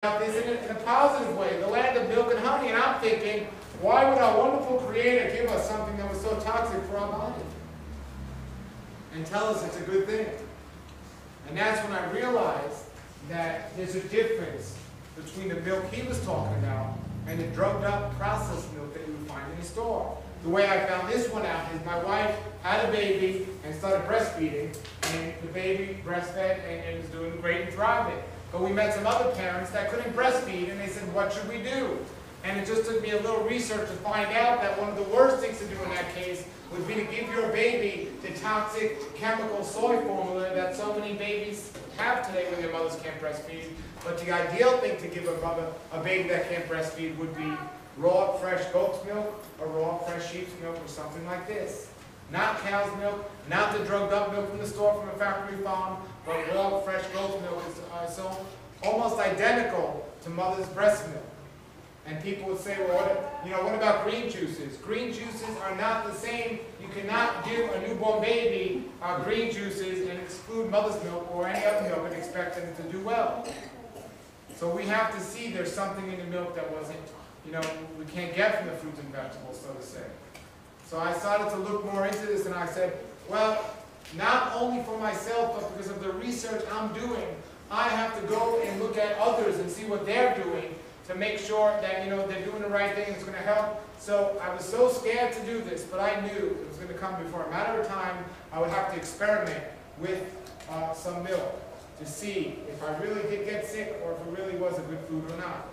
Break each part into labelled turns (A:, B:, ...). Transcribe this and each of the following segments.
A: this in a positive way, the land of milk and honey, and I'm thinking, why would our wonderful Creator give us something that was so toxic for our body? And tell us it's a good thing. And that's when I realized that there's a difference between the milk he was talking about and the drugged up processed milk that you would find in the store. The way I found this one out is my wife had a baby and started breastfeeding, and the baby breastfed and was doing great and thriving. But we met some other parents that couldn't breastfeed, and they said, what should we do? And it just took me a little research to find out that one of the worst things to do in that case would be to give your baby the toxic chemical soy formula that so many babies have today when their mothers can't breastfeed. But the ideal thing to give a baby that can't breastfeed would be raw, fresh goat's milk or raw, fresh sheep's milk or something like this. Not cow's milk, not the drugged up milk from the store from a factory farm, but raw, fresh goat's milk is so almost identical to mother's breast milk. And people would say, well, what about green juices? Green juices are not the same. You cannot give a newborn baby green juices and exclude mother's milk or any other milk and expect them to do well. So we have to see there's something in the milk that wasn't, we can't get from the fruits and vegetables, so to say. So I started to look more into this, and I said, well, not only for myself, but because of the research I'm doing, I have to go and look at others and see what they're doing to make sure that they're doing the right thing and it's going to help. So I was so scared to do this, but I knew it was going to come before a matter of time. I would have to experiment with some milk to see if I really did get sick or if it really was a good food or not.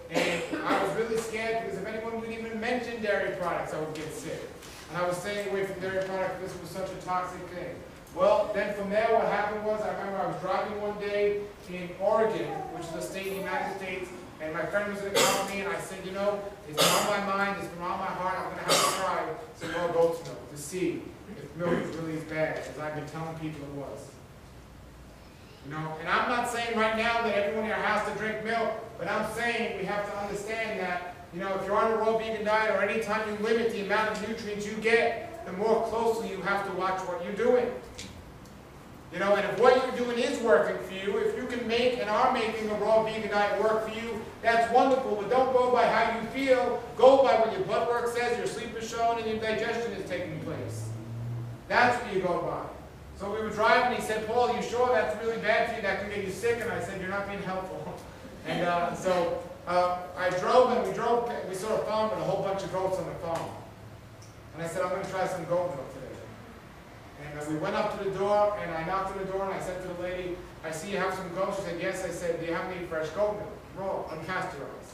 A: And I was really scared because if anyone would even mention dairy products, I would get sick. And I was staying away from dairy products because it was such a toxic thing. Well, then from there what happened was, I remember I was driving one day in Oregon, which is a state in the United States, and my friend was in the car with me, and I said, it's been on my mind, it's been on my heart, I'm going to have to try some more goat's milk to see if milk is really as bad as I've been telling people it was. And I'm not saying right now that everyone here has to drink milk, but I'm saying we have to understand that, if you're on a raw vegan diet or any time you limit the amount of nutrients you get, the more closely you have to watch what you're doing. And if what you're doing is working for you, if you can make and are making a raw vegan diet work for you, that's wonderful, but don't go by how you feel. Go by what your blood work says, your sleep is showing, and your digestion is taking place. That's what you go by. So we were driving, and he said, Paul, are you sure that's really bad for you? That can get you sick? And I said, you're not being helpful. And so I drove, and we saw a farm with a whole bunch of goats on the farm. And I said, I'm going to try some goat milk today. And we went up to the door, and I knocked on the door, and I said to the lady, I see you have some goats. She said, yes. I said, do you have any fresh goat milk? Raw, unpasteurized.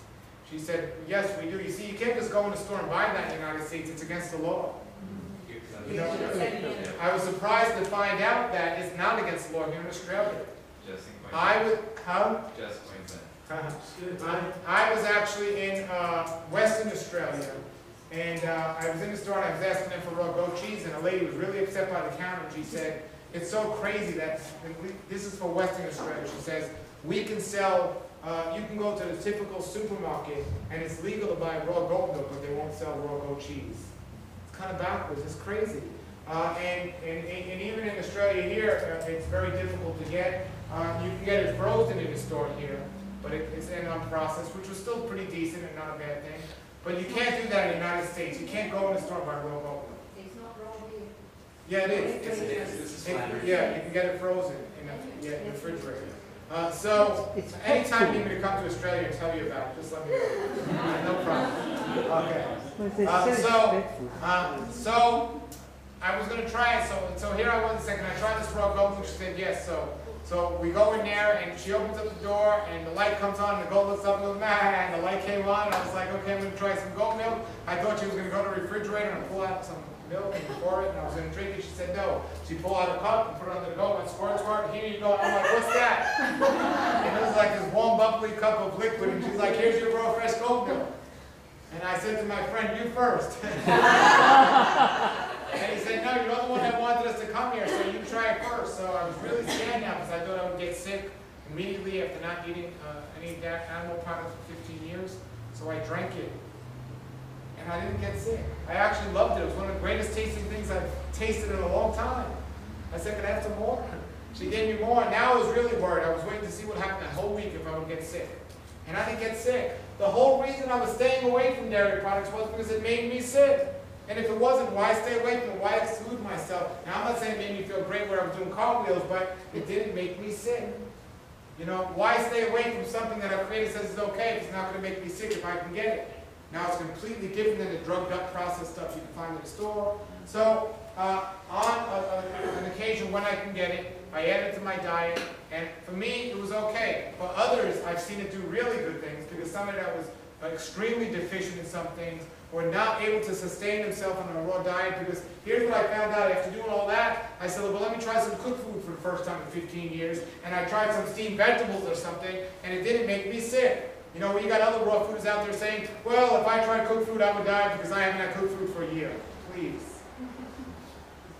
A: She said, yes, we do. You see, you can't just go in the store and buy that in the United States. It's against the law. I was surprised to find out that it's not against the law here in Australia. I was actually in Western Australia, and I was in the store and I was asking them for raw goat cheese, and a lady was really upset by the counter, and she said, it's so crazy that, this is for Western Australia, she says, we can sell, you can go to the typical supermarket and it's legal to buy raw goat milk, but they won't sell raw goat cheese. It's kind of backwards, it's crazy. And even in Australia here, it's very difficult to get. You can get it frozen in the store here, but it's in unprocessed, which was still pretty decent and not a bad thing. But you can't do that in the United States. You can't go in the store and buy raw goat milk.
B: It's not raw here.
A: Yeah, it is. Yeah, you can get it frozen in the refrigerator. So anytime you need me to come to Australia and tell you about it, just let me know. No problem. Okay. So I was going to try it. So here I was saying, can I try this raw goat milk? She said yes. So we go in there, and she opens up the door, and the light comes on, and the goat looks up and goes, nah, and the light came on, and I was like, okay, I'm going to try some goat milk. I thought she was going to go to the refrigerator and pull out some milk and pour it, and I was going to drink it. She said no. She pulled out a cup and put it under the goat and squirt, here you go. I'm like, what's that? And it was like this warm, bubbly cup of liquid, and she's like, here's your raw, fresh goat milk. And I said to my friend, you first. And he said, no, you're the one that wanted us to come here, so you try it first. So I was really scared now because I thought I would get sick immediately after not eating any animal products for 15 years. So I drank it. And I didn't get sick. I actually loved it. It was one of the greatest tasting things I've tasted in a long time. I said, can I have some more? She gave me more, and now I was really worried. I was waiting to see what happened that whole week if I would get sick. and I didn't get sick. The whole reason I was staying away from dairy products was because it made me sick. And if it wasn't, why stay away from it? Why exclude myself? Now, I'm not saying it made me feel great where I was doing cartwheels, but it didn't make me sick. You know, why stay away from something that our Creator says is okay if it's not going to make me sick if I can get it? Now, it's completely different than the drugged up processed stuff you can find in the store. So, on an occasion when I can get it, I add it to my diet, and for me, it was okay. For others, I've seen it do really good things, because somebody that was extremely deficient in some things, or not able to sustain themselves on a raw diet, because here's what I found out after doing all that. I said, well, let me try some cooked food for the first time in 15 years, and I tried some steamed vegetables or something, and it didn't make me sick. You know, you got other raw foods out there saying, well, if I tried cooked food, I would die because I haven't had cooked food for a year. Please.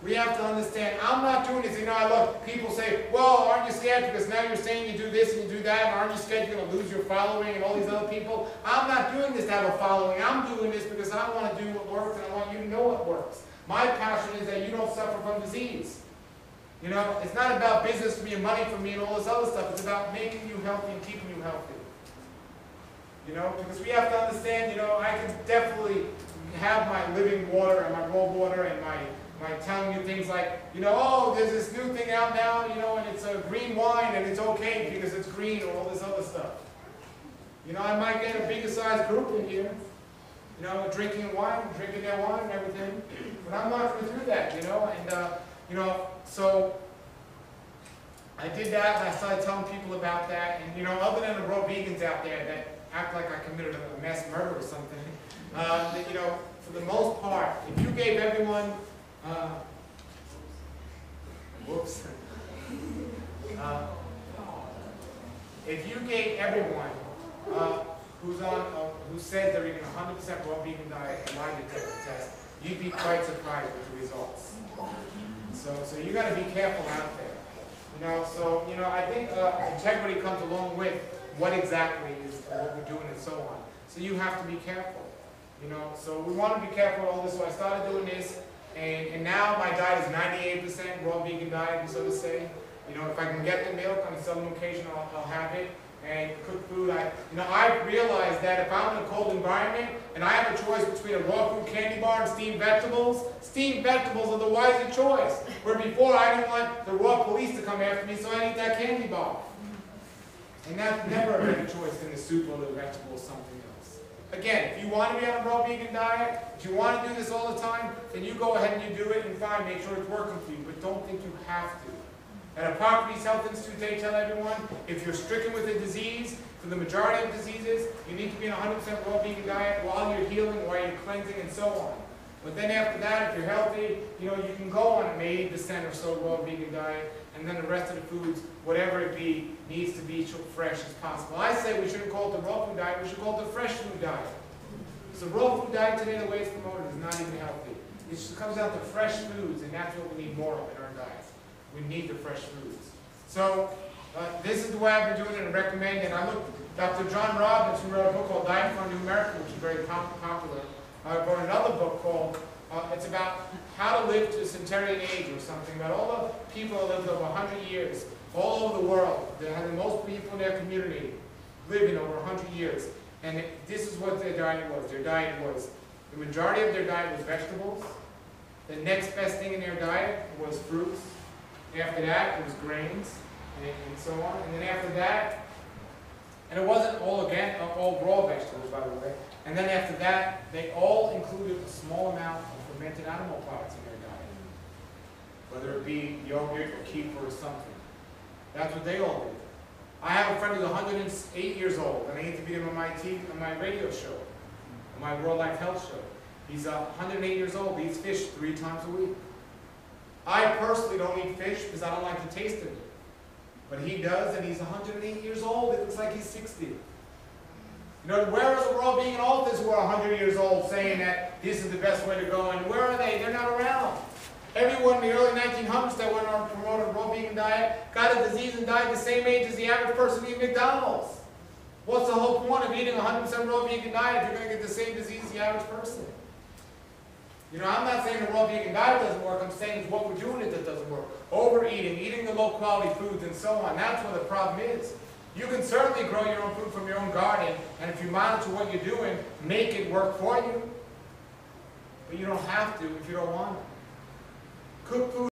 A: We have to understand, I'm not doing this. You know, I love people say, well, aren't you scared because now you're saying you do this and you do that, and aren't you scared you're going to lose your following and all these other people? I'm not doing this to have a following. I'm doing this because I want to do what works, and I want you to know what works. My passion is that you don't suffer from disease. You know, it's not about business for me and money for me and all this other stuff. It's about making you healthy and keeping you healthy. You know, because we have to understand, you know, I can definitely have my living water and my raw water and my telling you things like, you know, oh, there's this new thing out now, you know, and it's a green wine and it's okay because it's green or all this other stuff. You know, I might get a bigger sized group in here, you know, drinking wine, drinking their wine and everything, but I'm not going to do that, you know, and, you know, so I did that and I started telling people about that, and, you know, other than the raw vegans out there that act like I committed a mass murder or something, that, you know, for the most part, if you gave everyone if you gave everyone who says they're eating 100% raw vegan diet a lie detector test, you'd be quite surprised with the results. So you got to be careful out there. You know, so you know, I think integrity comes along with what exactly is what we're doing and so on. So you have to be careful. You know, so we want to be careful with all this. So I started doing this. And now my diet is 98% raw vegan diet, so to say. You know, if I can get the milk on a sudden occasion, I'll have it. And cooked food, I realized that if I'm in a cold environment and I have a choice between a raw food candy bar and steamed vegetables are the wiser choice. Where before I didn't want the raw police to come after me, so I eat that candy bar. And that's never a better choice than the soup or the vegetable or something else. Again, if you want to be on a raw vegan diet, if you want to do this all the time, then you go ahead and you do it and fine, make sure it's working for you, but don't think you have to. At Hippocrates Health Institute, they tell everyone, if you're stricken with a disease, for the majority of diseases, you need to be on a 100% raw vegan diet while you're healing, while you're cleansing, and so on. But then after that, if you're healthy, you know, you can go on an 80% or so raw vegan diet, and then the rest of the foods, whatever it be, needs to be fresh as possible. I say we shouldn't call it the raw food diet, we should call it the fresh food diet. Because the raw food diet today, the way it's promoted, is not even healthy. It just comes down to fresh foods, and that's what we need more of in our diets. We need the fresh foods. So, this is the way I've been doing it and recommend it. I looked, Dr. John Robbins, who wrote a book called Diet for a New America, which is very popular, wrote another book called, it's about how to live to a centenarian age or something, about all the people that lived over 100 years, all over the world, that had the most people in their community living over 100 years. And this is what their diet was. Their diet was, the majority of their diet was vegetables. The next best thing in their diet was fruits. After that, it was grains, and so on. And then after that, and it wasn't all raw vegetables, by the way. And then after that, they all included a small amount of fermented animal products in their diet. Whether it be yogurt or kefir or something. That's what they all did. I have a friend who's 108 years old, and I interviewed him on my radio show, on my World Life Health show. He's 108 years old. He eats fish 3 times a week. I personally don't eat fish because I don't like the taste of it. But he does, and he's 108 years old. It looks like he's 60. You know, where are the raw vegan authors who are 100 years old saying that this is the best way to go? And where are they? They're not around. Everyone in the early 1900s that went on to promote a raw vegan diet got a disease and died the same age as the average person eating McDonald's. What's the whole point of eating a 100% raw vegan diet if you're going to get the same disease as the average person? You know, I'm not saying the raw vegan diet doesn't work. I'm saying it's what we're doing that doesn't work. Overeating, eating the low-quality foods, and so on. That's what the problem is. You can certainly grow your own food from your own garden, and if you monitor what you're doing, make it work for you. But you don't have to if you don't want to. Cook food